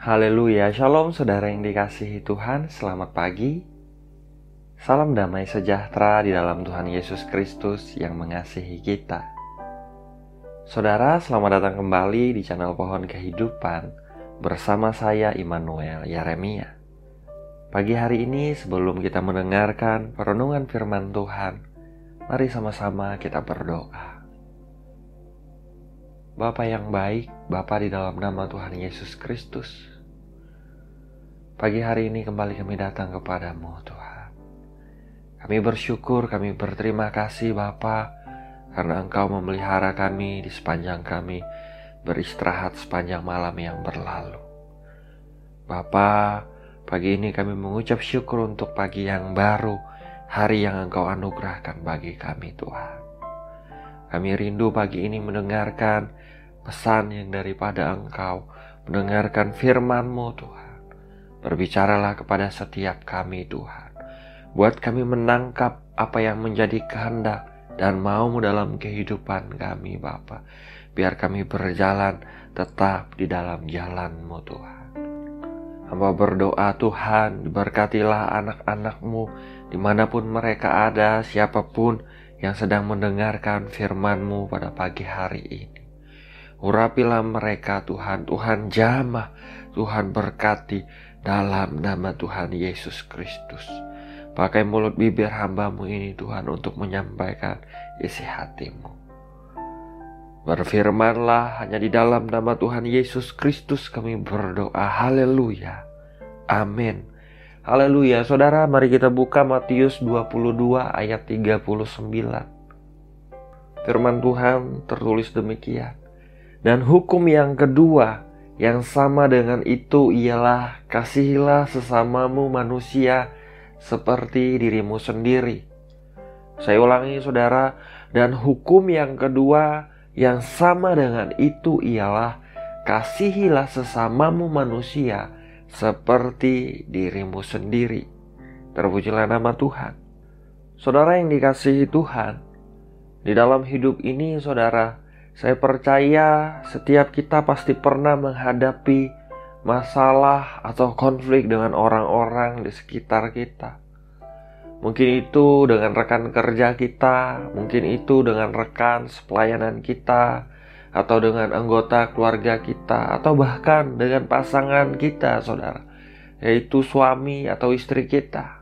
Haleluya, shalom saudara yang dikasihi Tuhan, selamat pagi. Salam damai sejahtera di dalam Tuhan Yesus Kristus yang mengasihi kita. Saudara, selamat datang kembali di channel Pohon Kehidupan bersama saya Immanuel Yeremia. Pagi hari ini sebelum kita mendengarkan perenungan firman Tuhan, mari sama-sama kita berdoa. Bapa yang baik, Bapa di dalam nama Tuhan Yesus Kristus, pagi hari ini kembali kami datang kepadamu Tuhan. Kami bersyukur, kami berterima kasih Bapa, karena Engkau memelihara kami di sepanjang kami beristirahat sepanjang malam yang berlalu. Bapa, pagi ini kami mengucap syukur untuk pagi yang baru, hari yang Engkau anugerahkan bagi kami Tuhan. Kami rindu pagi ini mendengarkan pesan yang daripada Engkau, mendengarkan firman-Mu Tuhan. Berbicaralah kepada setiap kami Tuhan. Buat kami menangkap apa yang menjadi kehendak dan mau-Mu dalam kehidupan kami Bapa. Biar kami berjalan tetap di dalam jalan-Mu Tuhan. Hamba berdoa Tuhan, diberkatilah anak-anak-Mu dimanapun mereka ada, siapapun yang sedang mendengarkan firman-Mu pada pagi hari ini. Urapilah mereka Tuhan, Tuhan jamah, Tuhan berkati dalam nama Tuhan Yesus Kristus. Pakai mulut bibir hamba-Mu ini Tuhan untuk menyampaikan isi hati-Mu. Berfirmanlah, hanya di dalam nama Tuhan Yesus Kristus kami berdoa. Haleluya. Amin. Haleluya. Saudara, mari kita buka Matius 22 ayat 39. Firman Tuhan tertulis demikian. Dan hukum yang kedua yang sama dengan itu ialah kasihilah sesamamu manusia seperti dirimu sendiri. Saya ulangi saudara, dan hukum yang kedua yang sama dengan itu ialah kasihilah sesamamu manusia seperti dirimu sendiri. Terpujilah nama Tuhan. Saudara yang dikasihi Tuhan, di dalam hidup ini saudara, saya percaya setiap kita pasti pernah menghadapi masalah atau konflik dengan orang-orang di sekitar kita. Mungkin itu dengan rekan kerja kita, mungkin itu dengan rekan sepelayanan kita, atau dengan anggota keluarga kita, atau bahkan dengan pasangan kita, saudara, yaitu suami atau istri kita.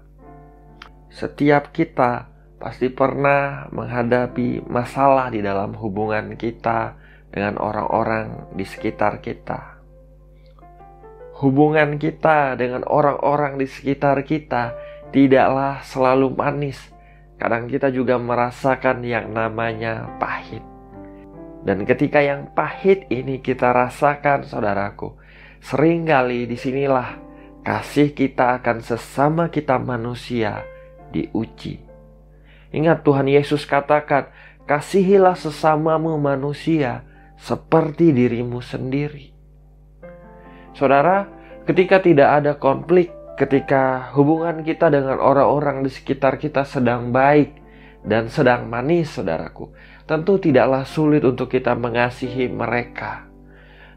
Setiap kita pasti pernah menghadapi masalah di dalam hubungan kita dengan orang-orang di sekitar kita. Hubungan kita dengan orang-orang di sekitar kita tidaklah selalu manis. Kadang kita juga merasakan yang namanya pahit. Dan ketika yang pahit ini kita rasakan, saudaraku, seringkali disinilah kasih kita akan sesama kita manusia diuji. Ingat Tuhan Yesus katakan, kasihilah sesamamu manusia seperti dirimu sendiri. Saudara, ketika tidak ada konflik, ketika hubungan kita dengan orang-orang di sekitar kita sedang baik dan sedang manis, saudaraku, tentu tidaklah sulit untuk kita mengasihi mereka.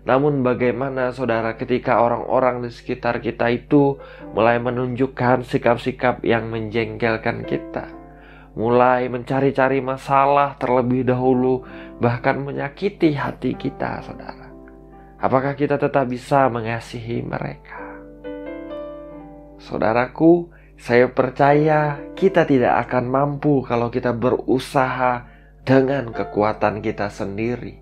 Namun bagaimana saudara ketika orang-orang di sekitar kita itu mulai menunjukkan sikap-sikap yang menjengkelkan kita, mulai mencari-cari masalah terlebih dahulu, bahkan menyakiti hati kita, saudara. Apakah kita tetap bisa mengasihi mereka? Saudaraku, saya percaya kita tidak akan mampu kalau kita berusaha dengan kekuatan kita sendiri.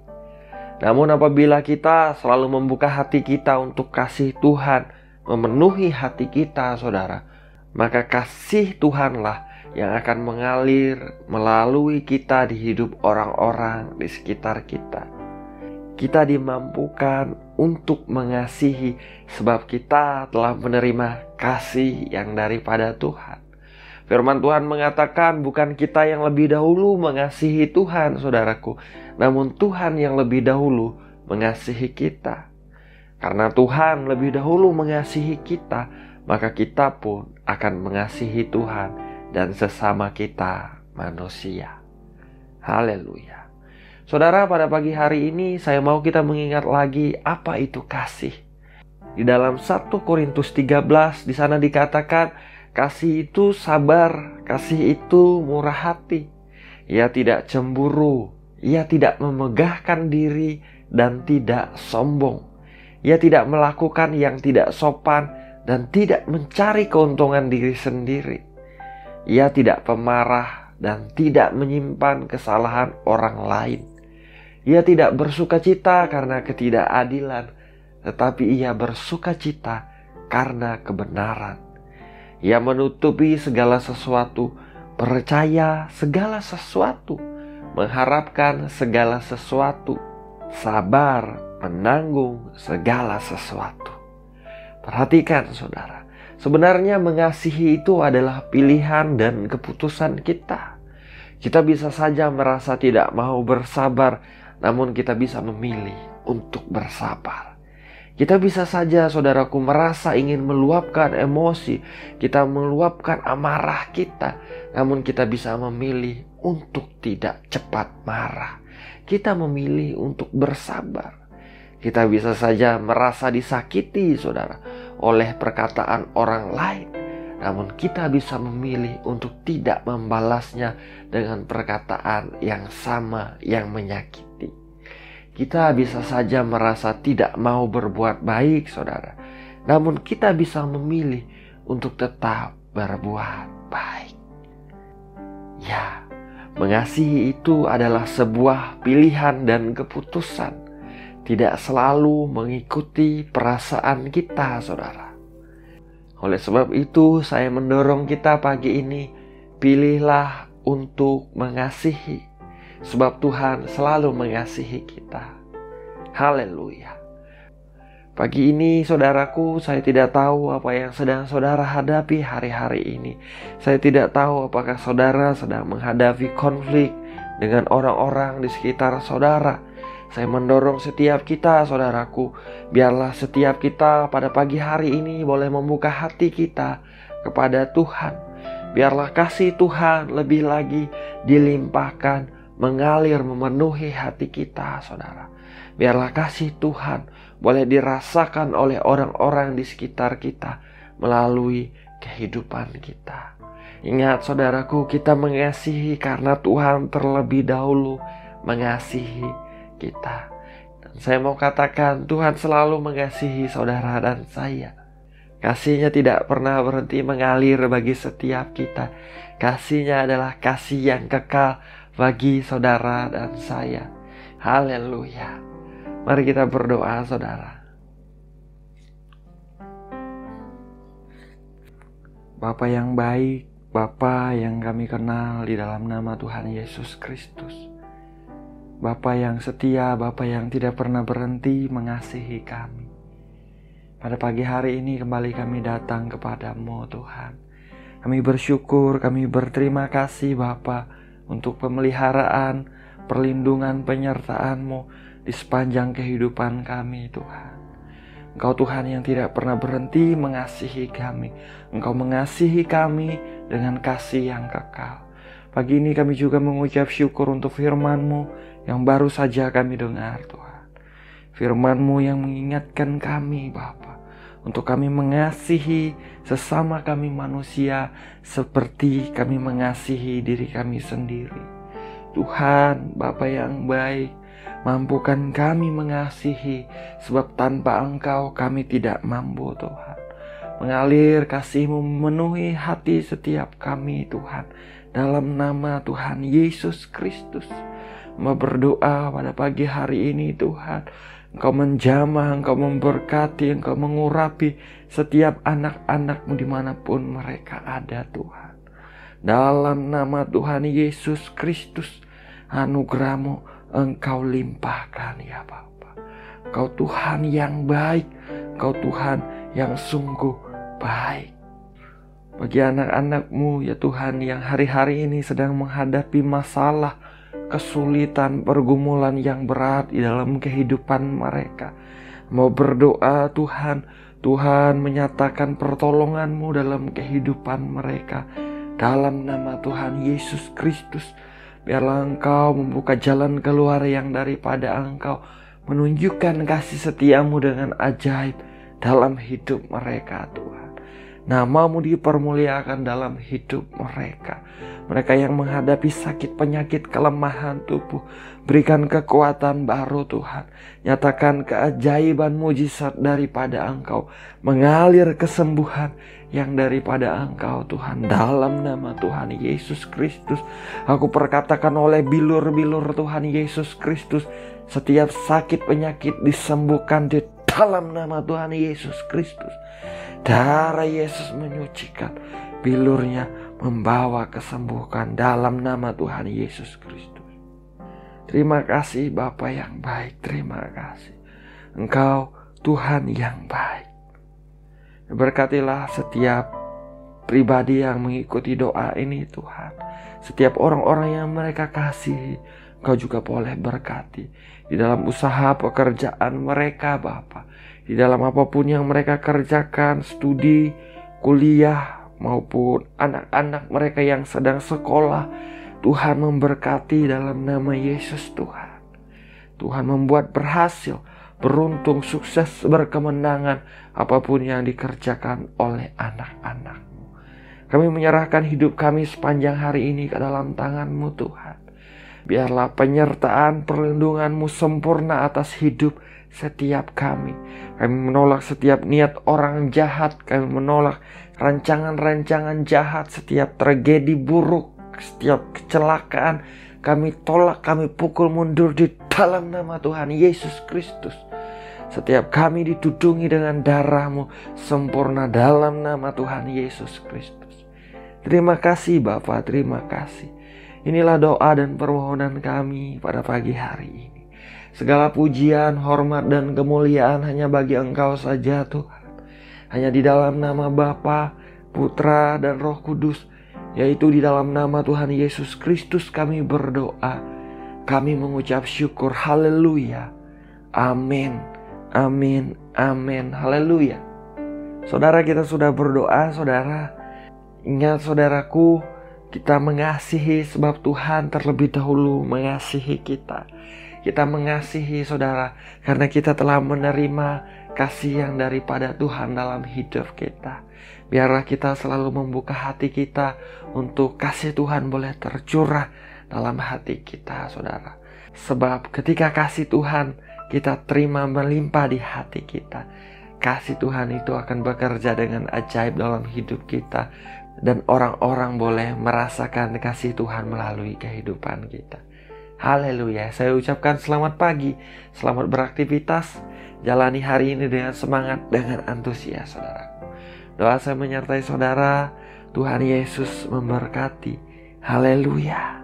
Namun apabila kita selalu membuka hati kita untuk kasih Tuhan memenuhi hati kita, saudara, maka kasih Tuhanlah yang akan mengalir melalui kita di hidup orang-orang di sekitar kita. Kita dimampukan untuk mengasihi sebab kita telah menerima kasih yang daripada Tuhan. Firman Tuhan mengatakan bukan kita yang lebih dahulu mengasihi Tuhan, saudaraku, namun Tuhan yang lebih dahulu mengasihi kita. Karena Tuhan lebih dahulu mengasihi kita, maka kita pun akan mengasihi Tuhan dan sesama kita manusia. Haleluya. Saudara, pada pagi hari ini saya mau kita mengingat lagi apa itu kasih. Di dalam 1 Korintus 13 di sana dikatakan kasih itu sabar, kasih itu murah hati. Ia tidak cemburu, ia tidak memegahkan diri dan tidak sombong. Ia tidak melakukan yang tidak sopan dan tidak mencari keuntungan diri sendiri. Ia tidak pemarah dan tidak menyimpan kesalahan orang lain. Ia tidak bersukacita karena ketidakadilan, tetapi ia bersukacita karena kebenaran. Ia menutupi segala sesuatu, percaya segala sesuatu, mengharapkan segala sesuatu, sabar menanggung segala sesuatu. Perhatikan saudara, sebenarnya mengasihi itu adalah pilihan dan keputusan kita. Kita bisa saja merasa tidak mau bersabar, namun kita bisa memilih untuk bersabar. Kita bisa saja, saudaraku, merasa ingin meluapkan emosi, kita meluapkan amarah kita, namun kita bisa memilih untuk tidak cepat marah. Kita memilih untuk bersabar. Kita bisa saja merasa disakiti, saudara, oleh perkataan orang lain, namun kita bisa memilih untuk tidak membalasnya dengan perkataan yang sama yang menyakiti. Kita bisa saja merasa tidak mau berbuat baik, saudara. Namun kita bisa memilih untuk tetap berbuat baik. Ya, mengasihi itu adalah sebuah pilihan dan keputusan. Tidak selalu mengikuti perasaan kita, saudara. Oleh sebab itu, saya mendorong kita pagi ini, pilihlah untuk mengasihi. Sebab Tuhan selalu mengasihi kita. Haleluya. Pagi ini saudaraku, saya tidak tahu apa yang sedang saudara hadapi hari-hari ini. Saya tidak tahu apakah saudara sedang menghadapi konflik dengan orang-orang di sekitar saudara. Saya mendorong setiap kita, saudaraku, biarlah setiap kita pada pagi hari ini boleh membuka hati kita kepada Tuhan. Biarlah kasih Tuhan lebih lagi dilimpahkan, mengalir memenuhi hati kita, saudara. Biarlah kasih Tuhan boleh dirasakan oleh orang-orang di sekitar kita melalui kehidupan kita. Ingat saudaraku, kita mengasihi karena Tuhan terlebih dahulu mengasihi kita. Dan saya mau katakan, Tuhan selalu mengasihi saudara dan saya. Kasih-Nya tidak pernah berhenti mengalir bagi setiap kita. Kasih-Nya adalah kasih yang kekal bagi saudara dan saya. Haleluya. Mari kita berdoa, saudara. Bapa yang baik, Bapa yang kami kenal di dalam nama Tuhan Yesus Kristus. Bapa yang setia, Bapa yang tidak pernah berhenti mengasihi kami. Pada pagi hari ini kembali kami datang kepadamu, Tuhan. Kami bersyukur, kami berterima kasih Bapa untuk pemeliharaan, perlindungan, penyertaan-Mu di sepanjang kehidupan kami, Tuhan. Engkau Tuhan yang tidak pernah berhenti mengasihi kami. Engkau mengasihi kami dengan kasih yang kekal. Pagi ini kami juga mengucap syukur untuk firman-Mu yang baru saja kami dengar, Tuhan. Firman-Mu yang mengingatkan kami, Bapa, untuk kami mengasihi sesama kami manusia seperti kami mengasihi diri kami sendiri. Tuhan, Bapa yang baik, mampukan kami mengasihi, sebab tanpa Engkau kami tidak mampu, Tuhan. Mengalir kasih-Mu memenuhi hati setiap kami, Tuhan. Dalam nama Tuhan Yesus Kristus, mau berdoa pada pagi hari ini, Tuhan. Engkau menjamah, Engkau memberkati, Engkau mengurapi setiap anak-anak-Mu dimanapun mereka ada, Tuhan. Dalam nama Tuhan Yesus Kristus, anugerah-Mu Engkau limpahkan, ya Bapa. Engkau Tuhan yang baik, Engkau Tuhan yang sungguh baik. Bagi anak-anak-Mu, ya Tuhan, yang hari-hari ini sedang menghadapi masalah, kesulitan, pergumulan yang berat di dalam kehidupan mereka, mau berdoa, Tuhan, Tuhan menyatakan pertolongan-Mu dalam kehidupan mereka. Dalam nama Tuhan Yesus Kristus, biarlah Engkau membuka jalan keluar yang daripada Engkau, menunjukkan kasih setia-Mu dengan ajaib dalam hidup mereka Tuhan. Nama-Mu dipermuliakan dalam hidup mereka. Mereka yang menghadapi sakit, penyakit, kelemahan tubuh, berikan kekuatan baru Tuhan. Nyatakan keajaiban mujizat daripada Engkau, mengalir kesembuhan yang daripada Engkau Tuhan. Dalam nama Tuhan Yesus Kristus, aku perkatakan oleh bilur-bilur Tuhan Yesus Kristus, setiap sakit penyakit disembuhkan di dalam nama Tuhan Yesus Kristus. Darah Yesus menyucikan, bilurnya membawa kesembuhan dalam nama Tuhan Yesus Kristus. Terima kasih Bapa yang baik, terima kasih. Engkau Tuhan yang baik. Berkatilah setiap pribadi yang mengikuti doa ini Tuhan. Setiap orang-orang yang mereka kasihi, Engkau juga boleh berkati. Di dalam usaha pekerjaan mereka Bapa, di dalam apapun yang mereka kerjakan, studi, kuliah, maupun anak-anak mereka yang sedang sekolah, Tuhan memberkati dalam nama Yesus Tuhan. Tuhan membuat berhasil, beruntung, sukses, berkemenangan apapun yang dikerjakan oleh anak-anak-Mu. Kami menyerahkan hidup kami sepanjang hari ini ke dalam tangan-Mu Tuhan. Biarlah penyertaan perlindungan-Mu sempurna atas hidup setiap kami. Kami menolak setiap niat orang jahat. Kami menolak rancangan-rancangan jahat, setiap tragedi buruk, setiap kecelakaan. Kami tolak, kami pukul mundur di dalam nama Tuhan Yesus Kristus. Setiap kami ditudungi dengan darah-Mu sempurna dalam nama Tuhan Yesus Kristus. Terima kasih Bapa, terima kasih. Inilah doa dan permohonan kami pada pagi hari ini. Segala pujian, hormat, dan kemuliaan hanya bagi Engkau saja Tuhan. Hanya di dalam nama Bapa, Putra, dan Roh Kudus, yaitu di dalam nama Tuhan Yesus Kristus kami berdoa. Kami mengucap syukur. Haleluya. Amin. Amin. Amin. Haleluya. Saudara, kita sudah berdoa, saudara. Ingat saudaraku, kita mengasihi sebab Tuhan terlebih dahulu mengasihi kita. Kita mengasihi saudara karena kita telah menerima kasih yang daripada Tuhan dalam hidup kita. Biarlah kita selalu membuka hati kita untuk kasih Tuhan boleh tercurah dalam hati kita saudara. Sebab ketika kasih Tuhan kita terima melimpah di hati kita, kasih Tuhan itu akan bekerja dengan ajaib dalam hidup kita. Dan orang-orang boleh merasakan kasih Tuhan melalui kehidupan kita. Haleluya. Saya ucapkan selamat pagi, selamat beraktivitas. Jalani hari ini dengan semangat, dengan antusias saudaraku. Doa saya menyertai saudara. Tuhan Yesus memberkati. Haleluya.